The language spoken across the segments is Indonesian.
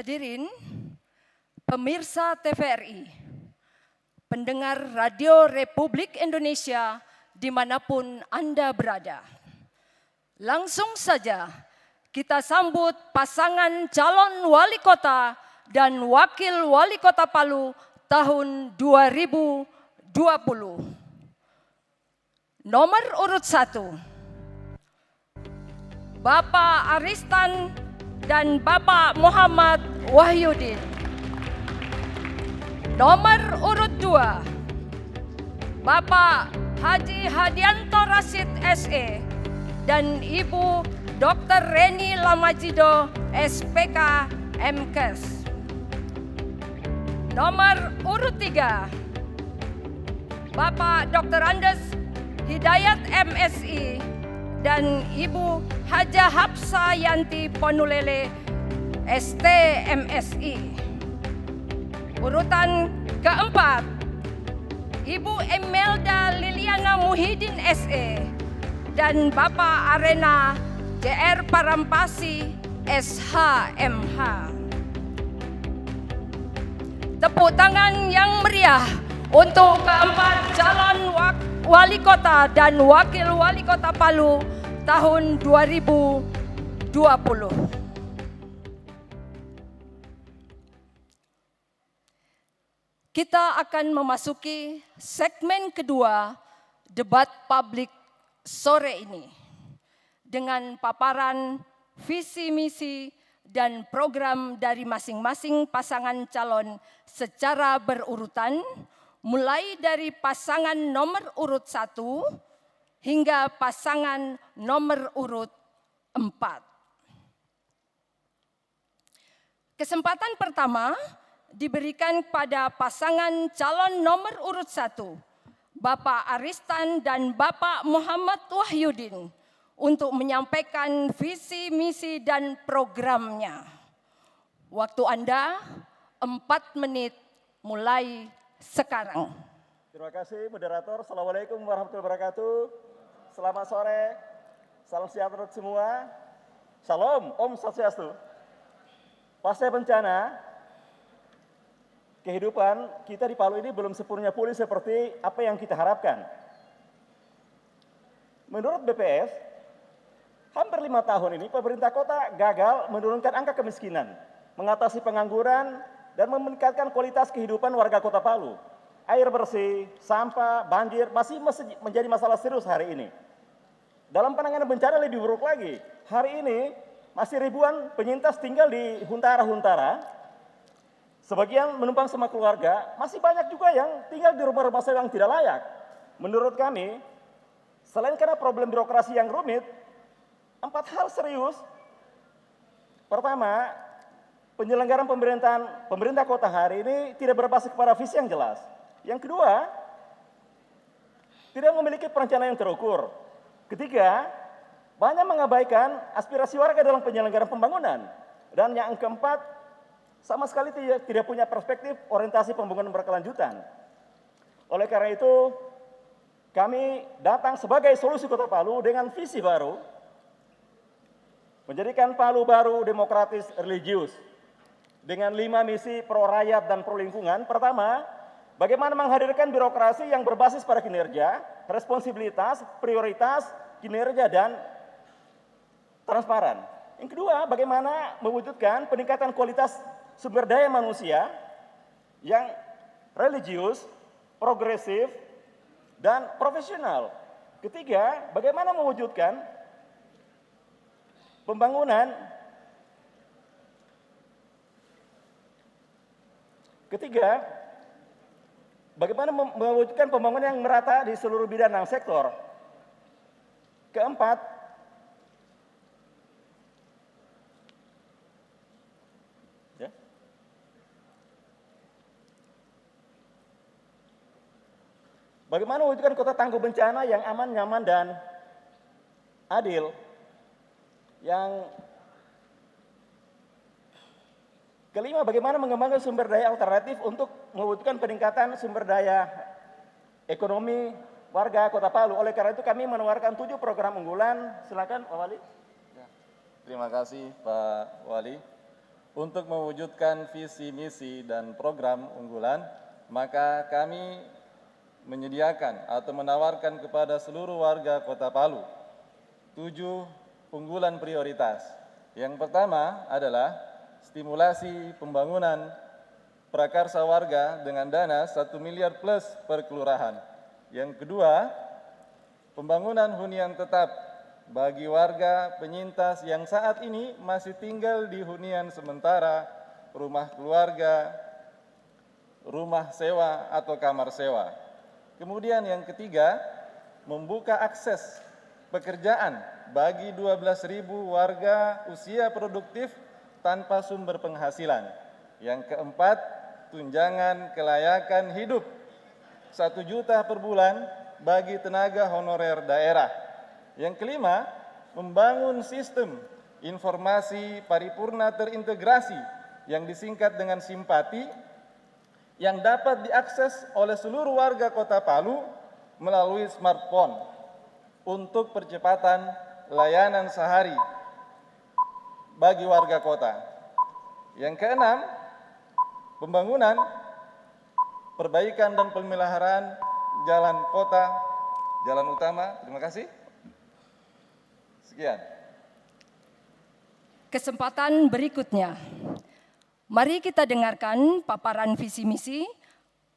Hadirin, pemirsa TVRI, pendengar Radio Republik Indonesia dimanapun Anda berada. Langsung saja kita sambut pasangan calon wali kota dan wakil wali kota Palu tahun 2020. Nomor urut 1, Bapak Aristan dan Bapak Muhammad Wahyudin. Nomor urut 2, Bapak Haji Hadianto Rashid SE dan Ibu Dr. Reni Lamajido SPK MKes. Nomor urut 3, Bapak Dr. Andes Hidayat MSI dan Ibu Haja Hapsa Yanti Ponulele ST MSI. Urutan keempat, Ibu Emelda Liliana Muhyiddin SE dan Bapak Arena JR Parampasi SHMH. Tepuk tangan yang meriah untuk keempat calon wali kota dan wakil wali kota Palu tahun 2020. Kita akan memasuki segmen kedua debat publik sore ini dengan paparan visi misi dan program dari masing-masing pasangan calon secara berurutan, mulai dari pasangan nomor urut 1 hingga pasangan nomor urut 4. Kesempatan pertama diberikan kepada pasangan calon nomor urut 1, Bapak Aristan dan Bapak Muhammad Wahyudin, untuk menyampaikan visi, misi, dan programnya. Waktu Anda 4 menit mulai sekarang. Terima kasih moderator. Assalamualaikum warahmatullahi wabarakatuh. Selamat sore. Salam sejahtera untuk semua. Shalom, Om Swastiastu. Pasca bencana, kehidupan kita di Palu ini belum sepenuhnya pulih seperti apa yang kita harapkan. Menurut BPS, hampir 5 tahun ini pemerintah kota gagal menurunkan angka kemiskinan, mengatasi pengangguran, dan meningkatkan kualitas kehidupan warga kota Palu. Air bersih, sampah, banjir masih menjadi masalah serius hari ini. Dalam penanganan bencana lebih buruk lagi. Hari ini masih ribuan penyintas tinggal di huntara-huntara. Sebagian menumpang sama keluarga, masih banyak juga yang tinggal di rumah-rumah sewa yang tidak layak. Menurut kami, selain karena problem birokrasi yang rumit, 4 hal serius. Pertama, penyelenggaraan pemerintah kota hari ini tidak berbasis kepada visi yang jelas. Yang kedua, tidak memiliki perencanaan yang terukur. Ketiga, banyak mengabaikan aspirasi warga dalam penyelenggaraan pembangunan. Dan yang keempat, sama sekali tidak punya perspektif orientasi pembangunan berkelanjutan. Oleh karena itu, kami datang sebagai solusi Kota Palu dengan visi baru, menjadikan Palu baru demokratis religius, dengan 5 misi pro rakyat dan pro lingkungan. Pertama, bagaimana menghadirkan birokrasi yang berbasis pada kinerja, responsibilitas, prioritas, kinerja, dan transparan. Yang kedua, bagaimana mewujudkan peningkatan kualitas sumber daya manusia yang religius, progresif, dan profesional. Ketiga, bagaimana mewujudkan pembangunan. Ketiga, bagaimana mewujudkan pembangunan yang merata di seluruh bidang dan sektor. Keempat, bagaimana mewujudkan kota tangguh bencana yang aman, nyaman, dan adil. Yang kelima, bagaimana mengembangkan sumber daya alternatif untuk mewujudkan peningkatan sumber daya ekonomi warga kota Palu. Oleh karena itu kami menawarkan 7 program unggulan. Silakan Pak Wali. Terima kasih Pak Wali. untuk mewujudkan visi, misi, dan program unggulan, maka kami menyediakan atau menawarkan kepada seluruh warga Kota Palu 7 unggulan prioritas. Yang pertama adalah stimulasi pembangunan prakarsa warga dengan dana 1 miliar plus per kelurahan. Yang kedua, pembangunan hunian tetap bagi warga penyintas yang saat ini masih tinggal di hunian sementara, rumah keluarga, rumah sewa atau kamar sewa. Kemudian yang ketiga, membuka akses pekerjaan bagi 12.000 warga usia produktif tanpa sumber penghasilan. Yang keempat, tunjangan kelayakan hidup 1 juta per bulan bagi tenaga honorer daerah. Yang kelima, membangun sistem informasi paripurna terintegrasi yang disingkat dengan Simpati yang dapat diakses oleh seluruh warga Kota Palu melalui smartphone untuk percepatan layanan sehari bagi warga kota. Yang keenam, pembangunan, perbaikan dan pemeliharaan jalan kota, jalan utama. Terima kasih. Sekian. Kesempatan berikutnya. Mari kita dengarkan paparan visi misi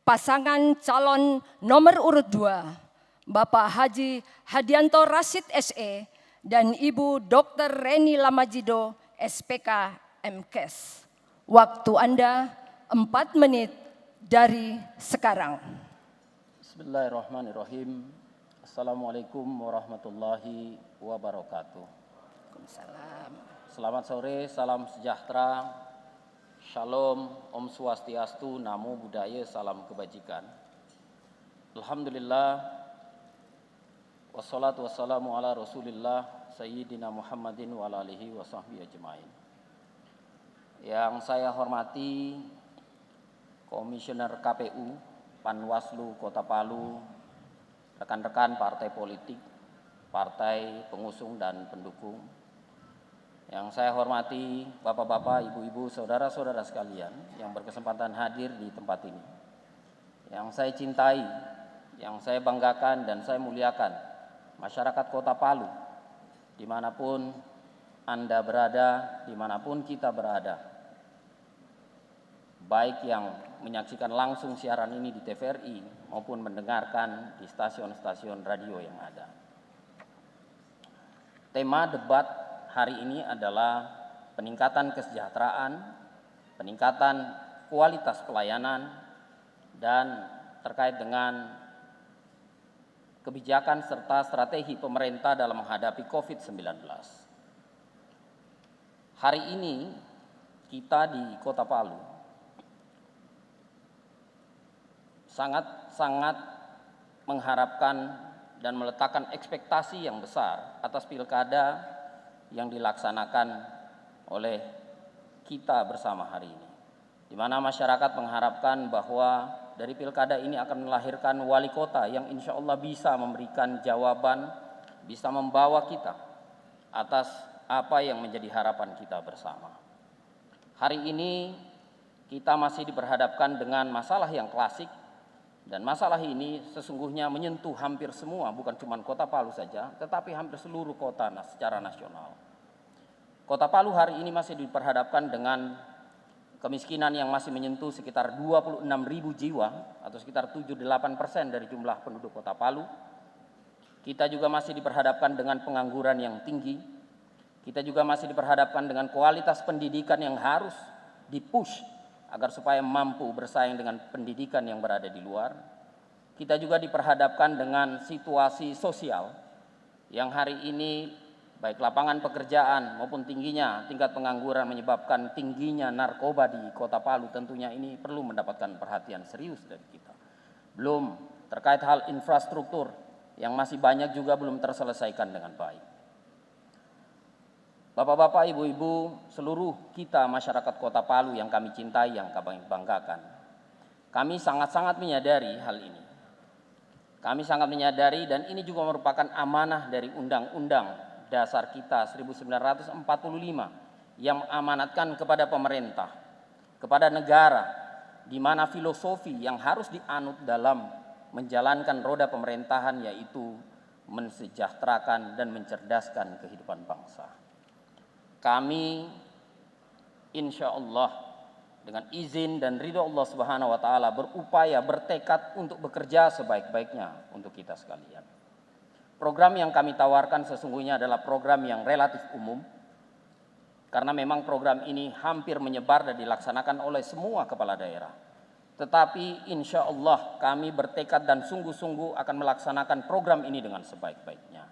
pasangan calon nomor urut 2, Bapak Haji Hadianto Rashid SE dan Ibu Dr. Reni Lamajido SPK MKes. Waktu Anda 4 menit dari sekarang. Bismillahirrahmanirrahim. Assalamualaikum warahmatullahi wabarakatuh. Waalaikumsalam. Selamat sore, salam sejahtera, shalom, om swastiastu, namo buddhaya, salam kebajikan. Alhamdulillah, wassalatu wassalamu ala rasulillah, sayyidina Muhammadin wa ala alihi wa sahbihi ajma'in. Yang saya hormati Komisioner KPU, Panwaslu Kota Palu, rekan-rekan partai politik, partai pengusung dan pendukung. Yang saya hormati bapak-bapak, ibu-ibu, saudara-saudara sekalian yang berkesempatan hadir di tempat ini. Yang saya cintai, yang saya banggakan dan saya muliakan, masyarakat Kota Palu, dimanapun Anda berada, dimanapun kita berada. Baik yang menyaksikan langsung siaran ini di TVRI maupun mendengarkan di stasiun-stasiun radio yang ada. Tema debat hari ini adalah peningkatan kesejahteraan, peningkatan kualitas pelayanan, dan terkait dengan kebijakan serta strategi pemerintah dalam menghadapi COVID-19. Hari ini kita di Kota Palu sangat mengharapkan dan meletakkan ekspektasi yang besar atas pilkada yang dilaksanakan oleh kita bersama hari ini. Di mana masyarakat mengharapkan bahwa dari pilkada ini akan melahirkan wali kota yang insya Allah bisa memberikan jawaban, bisa membawa kita atas apa yang menjadi harapan kita bersama. Hari ini kita masih diperhadapkan dengan masalah yang klasik, dan masalah ini sesungguhnya menyentuh hampir semua, bukan cuma Kota Palu saja, tetapi hampir seluruh kota secara nasional. Kota Palu hari ini masih diperhadapkan dengan kemiskinan yang masih menyentuh sekitar 26.000 jiwa atau sekitar 7-8% dari jumlah penduduk Kota Palu. Kita juga masih diperhadapkan dengan pengangguran yang tinggi. Kita juga masih diperhadapkan dengan kualitas pendidikan yang harus dipush agar supaya mampu bersaing dengan pendidikan yang berada di luar. Kita juga diperhadapkan dengan situasi sosial yang hari ini baik lapangan pekerjaan maupun tingginya tingkat pengangguran menyebabkan tingginya narkoba di Kota Palu. Tentunya ini perlu mendapatkan perhatian serius dari kita. Belum terkait hal infrastruktur yang masih banyak juga belum terselesaikan dengan baik. Bapak-bapak, ibu-ibu, seluruh kita masyarakat Kota Palu yang kami cintai, yang kami banggakan. Kami sangat-sangat menyadari hal ini. Kami sangat menyadari dan ini juga merupakan amanah dari Undang-Undang Dasar kita 1945 yang mengamanatkan kepada pemerintah, kepada negara, di mana filosofi yang harus dianut dalam menjalankan roda pemerintahan yaitu mensejahterakan dan mencerdaskan kehidupan bangsa. Kami insya Allah dengan izin dan ridho Allah Subhanahu wa taala berupaya, bertekad untuk bekerja sebaik-baiknya untuk kita sekalian. Program yang kami tawarkan sesungguhnya adalah program yang relatif umum, karena memang program ini hampir menyebar dan dilaksanakan oleh semua kepala daerah. Tetapi insya Allah kami bertekad dan sungguh-sungguh akan melaksanakan program ini dengan sebaik-baiknya.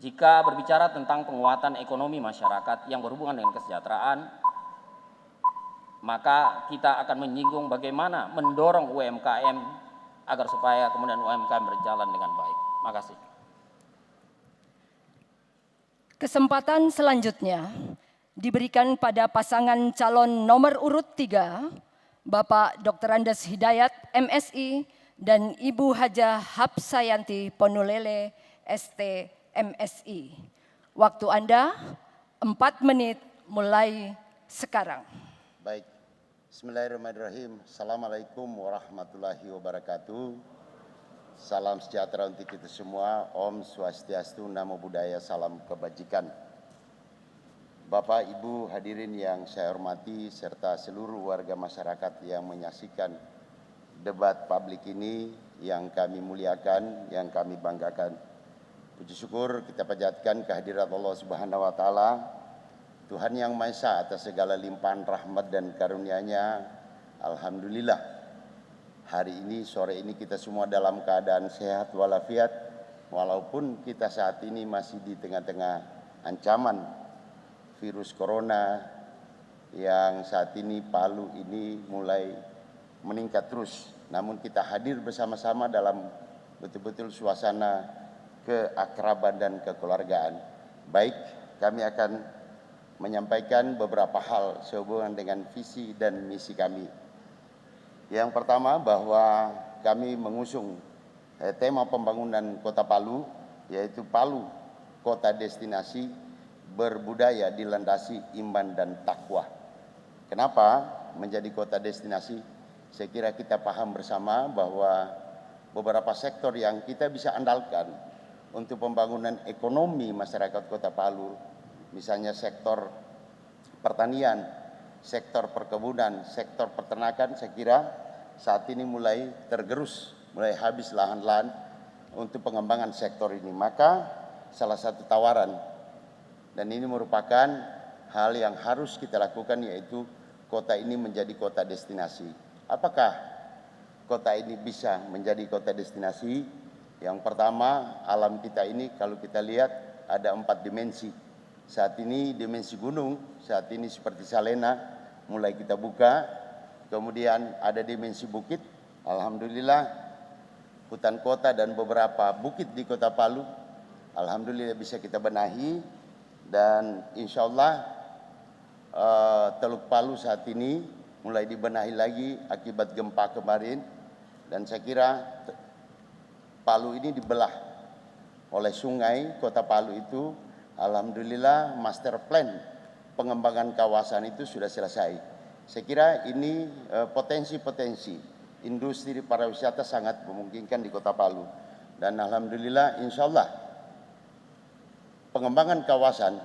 Jika berbicara tentang penguatan ekonomi masyarakat yang berhubungan dengan kesejahteraan, maka kita akan menyinggung bagaimana mendorong UMKM agar supaya kemudian UMKM berjalan dengan baik. Makasih. Kesempatan selanjutnya diberikan pada pasangan calon nomor urut 3, Bapak Dr. Andes Hidayat, MSI, dan Ibu Hajah Hapsayanti Ponulele, ST, MSI. Waktu Anda 4 menit mulai sekarang. Baik, bismillahirrahmanirrahim. Assalamualaikum warahmatullahi wabarakatuh. Salam sejahtera untuk kita semua. Om Swastiastu, Namo Buddhaya, salam kebajikan. Bapak, Ibu hadirin yang saya hormati, serta seluruh warga masyarakat yang menyaksikan debat publik ini, yang kami muliakan, yang kami banggakan. Puji syukur kita panjatkan kehadirat Allah Subhanahu wa taala, Tuhan yang Maha Esa atas segala limpahan rahmat dan karunia-Nya. Alhamdulillah, hari ini, sore ini kita semua dalam keadaan sehat walafiat, walaupun kita saat ini masih di tengah-tengah ancaman virus corona yang saat ini Palu ini mulai meningkat terus. Namun kita hadir bersama-sama dalam betul-betul suasana keakraban dan kekeluargaan. Baik, kami akan menyampaikan beberapa hal sehubungan dengan visi dan misi kami. Yang pertama, bahwa kami mengusung tema pembangunan Kota Palu, yaitu Palu, kota destinasi berbudaya dilandasi iman dan takwa. Kenapa menjadi kota destinasi? Saya kira kita paham bersama bahwa beberapa sektor yang kita bisa andalkan untuk pembangunan ekonomi masyarakat Kota Palu, misalnya sektor pertanian, sektor perkebunan, sektor peternakan, saya kira saat ini mulai tergerus, mulai habis lahan-lahan untuk pengembangan sektor ini. Maka salah satu tawaran, dan ini merupakan hal yang harus kita lakukan, yaitu kota ini menjadi kota destinasi. Apakah kota ini bisa menjadi kota destinasi? Yang pertama, alam kita ini kalau kita lihat ada 4 dimensi. Saat ini dimensi gunung, saat ini seperti Salena mulai kita buka. Kemudian ada dimensi bukit, alhamdulillah hutan kota dan beberapa bukit di Kota Palu, alhamdulillah bisa kita benahi. Dan insya Allah Teluk Palu saat ini mulai dibenahi lagi akibat gempa kemarin. Dan saya kira Palu ini dibelah oleh sungai. Kota Palu itu alhamdulillah master plan pengembangan kawasan itu sudah selesai. Saya kira ini potensi-potensi industri pariwisata sangat memungkinkan di Kota Palu. Dan alhamdulillah insya Allah pengembangan kawasan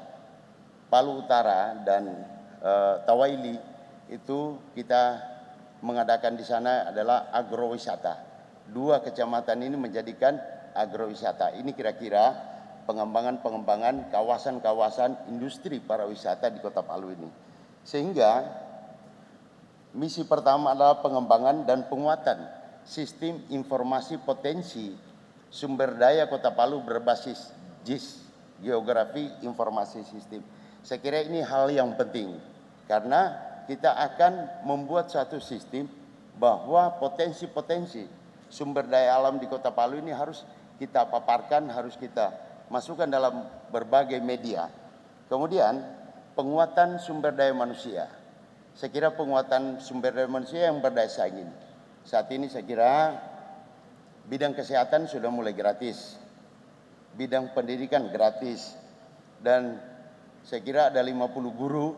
Palu Utara dan Tawaili itu kita mengadakan di sana adalah agrowisata. 2 kecamatan ini menjadikan agrowisata. Ini kira-kira pengembangan kawasan-kawasan industri pariwisata di Kota Palu ini. Sehingga misi pertama adalah pengembangan dan penguatan sistem informasi potensi sumber daya Kota Palu berbasis GIS, geografi informasi sistem. Saya kira ini hal yang penting karena kita akan membuat suatu sistem bahwa potensi-potensi sumber daya alam di Kota Palu ini harus kita paparkan, harus kita masukkan dalam berbagai media. Kemudian penguatan sumber daya manusia. Saya kira penguatan sumber daya manusia yang berdaya saing ini. Saat ini saya kira bidang kesehatan sudah mulai gratis. Bidang pendidikan gratis. Dan Saya kira ada 50 guru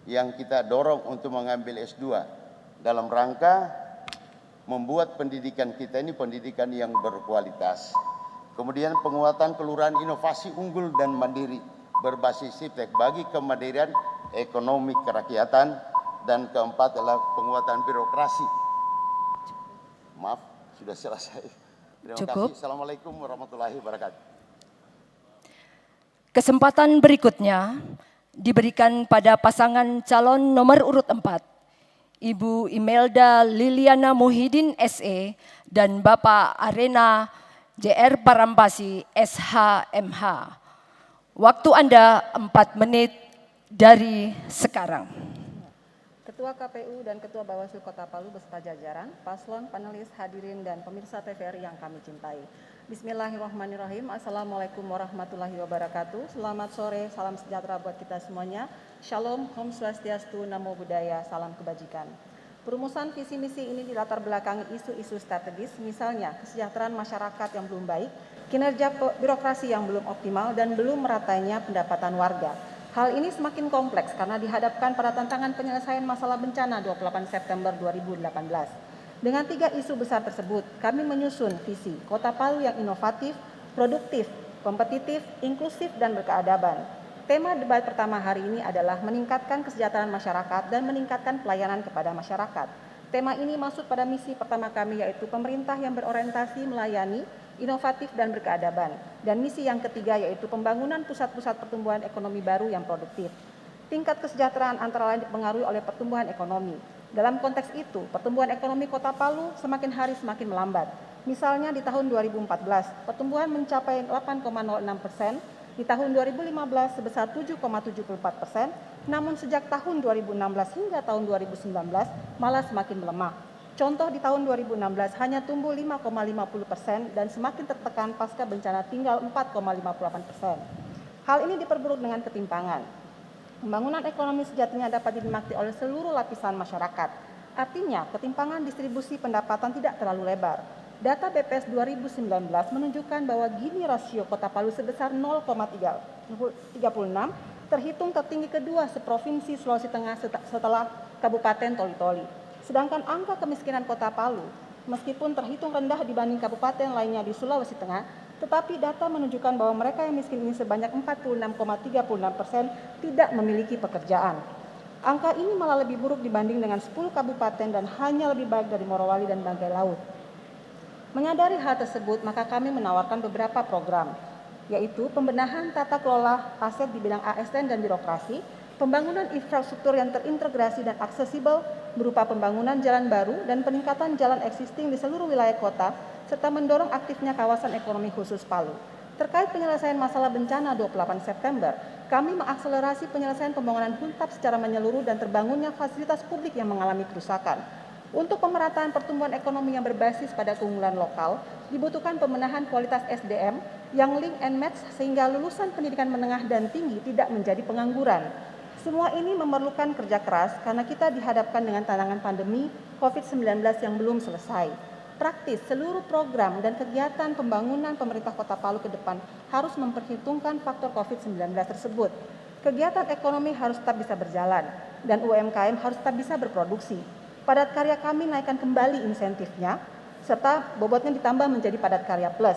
yang kita dorong untuk mengambil S2 dalam rangka membuat pendidikan kita ini pendidikan yang berkualitas. Kemudian penguatan kelurahan inovasi unggul dan mandiri berbasis SIPTEK bagi kemandirian ekonomi kerakyatan. Dan keempat adalah penguatan birokrasi. Maaf, sudah selesai. Terima kasih. Assalamualaikum warahmatullahi wabarakatuh. Kesempatan berikutnya diberikan pada pasangan calon nomor urut 4, Ibu Imelda Liliana Muhyiddin SE dan Bapak Arena JR Parampasi SHMH. Waktu Anda 4 menit dari sekarang. Ketua KPU dan Ketua Bawaslu Kota Palu beserta jajaran, paslon, panelis, hadirin, dan pemirsa TVRI yang kami cintai. Bismillahirrahmanirrahim. Assalamualaikum warahmatullahi wabarakatuh. Selamat sore, salam sejahtera buat kita semuanya. Shalom, Om Swastiastu, Namo Buddhaya, salam kebajikan. Perumusan visi misi ini dilatar belakangi isu-isu strategis, misalnya kesejahteraan masyarakat yang belum baik, kinerja birokrasi yang belum optimal, dan belum meratanya pendapatan warga. Hal ini semakin kompleks karena dihadapkan pada tantangan penyelesaian masalah bencana 28 September 2018. Dengan 3 isu besar tersebut, kami menyusun visi Kota Palu yang inovatif, produktif, kompetitif, inklusif, dan berkeadaban. Tema debat pertama hari ini adalah meningkatkan kesejahteraan masyarakat dan meningkatkan pelayanan kepada masyarakat. Tema ini masuk pada misi pertama kami, yaitu pemerintah yang berorientasi melayani, inovatif, dan berkeadaban. Dan misi yang ketiga yaitu pembangunan pusat-pusat pertumbuhan ekonomi baru yang produktif. Tingkat kesejahteraan antara lain dipengaruhi oleh pertumbuhan ekonomi. Dalam konteks itu, pertumbuhan ekonomi Kota Palu semakin hari semakin melambat. Misalnya di tahun 2014, pertumbuhan mencapai 8,06%, di tahun 2015 sebesar 7,74%, namun sejak tahun 2016 hingga tahun 2019 malah semakin melemah. Contoh di tahun 2016 hanya tumbuh 5,50% dan semakin tertekan pasca bencana tinggal 4,58%. Hal ini diperburuk dengan ketimpangan. Pembangunan ekonomi sejatinya dapat dinikmati oleh seluruh lapisan masyarakat. Artinya ketimpangan distribusi pendapatan tidak terlalu lebar. Data BPS 2019 menunjukkan bahwa Gini rasio Kota Palu sebesar 0,36, terhitung tertinggi kedua seprovinsi Sulawesi Tengah setelah Kabupaten Toli-Toli. Sedangkan angka kemiskinan Kota Palu, meskipun terhitung rendah dibanding kabupaten lainnya di Sulawesi Tengah, tetapi data menunjukkan bahwa mereka yang miskin ini sebanyak 46,36% tidak memiliki pekerjaan. Angka ini malah lebih buruk dibanding dengan 10 kabupaten dan hanya lebih baik dari Morowali dan Bangkai Laut. Menyadari hal tersebut, maka kami menawarkan beberapa program, yaitu pembenahan tata kelola aset di bidang ASN dan birokrasi, pembangunan infrastruktur yang terintegrasi dan aksesibel berupa pembangunan jalan baru dan peningkatan jalan existing di seluruh wilayah kota, serta mendorong aktifnya kawasan ekonomi khusus Palu. Terkait penyelesaian masalah bencana 28 September, kami mengakselerasi penyelesaian pembangunan huntap secara menyeluruh dan terbangunnya fasilitas publik yang mengalami kerusakan. Untuk pemerataan pertumbuhan ekonomi yang berbasis pada keunggulan lokal, dibutuhkan pembenahan kualitas SDM yang link and match sehingga lulusan pendidikan menengah dan tinggi tidak menjadi pengangguran. Semua ini memerlukan kerja keras karena kita dihadapkan dengan tantangan pandemi COVID-19 yang belum selesai. Praktis, seluruh program dan kegiatan pembangunan pemerintah Kota Palu ke depan harus memperhitungkan faktor COVID-19 tersebut. Kegiatan ekonomi harus tetap bisa berjalan dan UMKM harus tetap bisa berproduksi. Padat karya kami naikkan kembali insentifnya, serta bobotnya ditambah menjadi padat karya plus.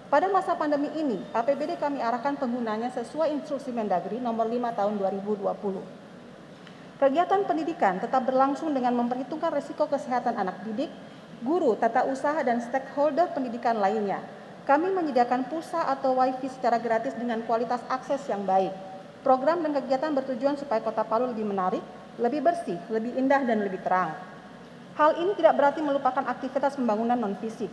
Pada masa pandemi ini, APBD kami arahkan penggunanya sesuai instruksi Mendagri nomor 5 tahun 2020. Kegiatan pendidikan tetap berlangsung dengan memperhitungkan risiko kesehatan anak didik, guru, tata usaha, dan stakeholder pendidikan lainnya. Kami menyediakan pulsa atau wifi secara gratis dengan kualitas akses yang baik. Program dan kegiatan bertujuan supaya Kota Palu lebih menarik, lebih bersih, lebih indah, dan lebih terang. Hal ini tidak berarti melupakan aktivitas pembangunan non-fisik.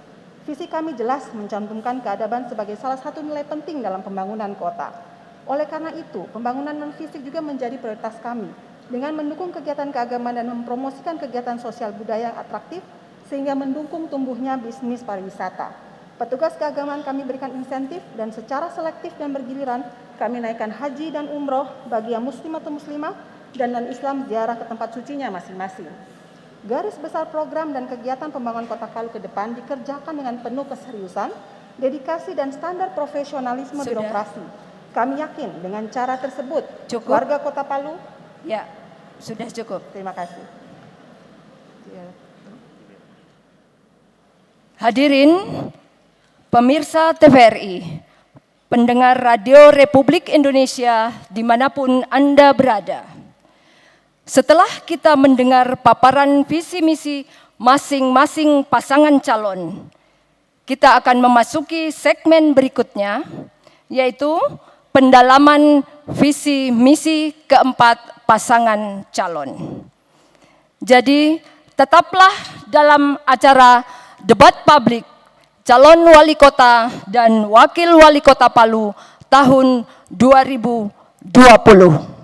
Visi kami jelas mencantumkan keadaban sebagai salah satu nilai penting dalam pembangunan kota. Oleh karena itu, pembangunan non-fisik juga menjadi prioritas kami dengan mendukung kegiatan keagamaan dan mempromosikan kegiatan sosial budaya yang atraktif sehingga mendukung tumbuhnya bisnis pariwisata. Petugas keagamaan kami berikan insentif dan secara selektif dan bergiliran kami naikkan haji dan umroh bagi yang muslim atau muslimah dan non-Islam ziarah ke tempat sucinya masing-masing. Garis besar program dan kegiatan pembangunan Kota Palu ke depan dikerjakan dengan penuh keseriusan, dedikasi, dan standar profesionalisme birokrasi. Kami yakin dengan cara tersebut, Cukup. warga Kota Palu, Ya, sudah cukup. terima kasih. Hadirin pemirsa TVRI, pendengar Radio Republik Indonesia dimanapun Anda berada. Setelah kita mendengar paparan visi misi masing-masing pasangan calon, kita akan memasuki segmen berikutnya, yaitu pendalaman visi misi keempat pasangan calon. Jadi tetaplah dalam acara debat publik calon wali kota dan wakil wali kota Palu tahun 2020.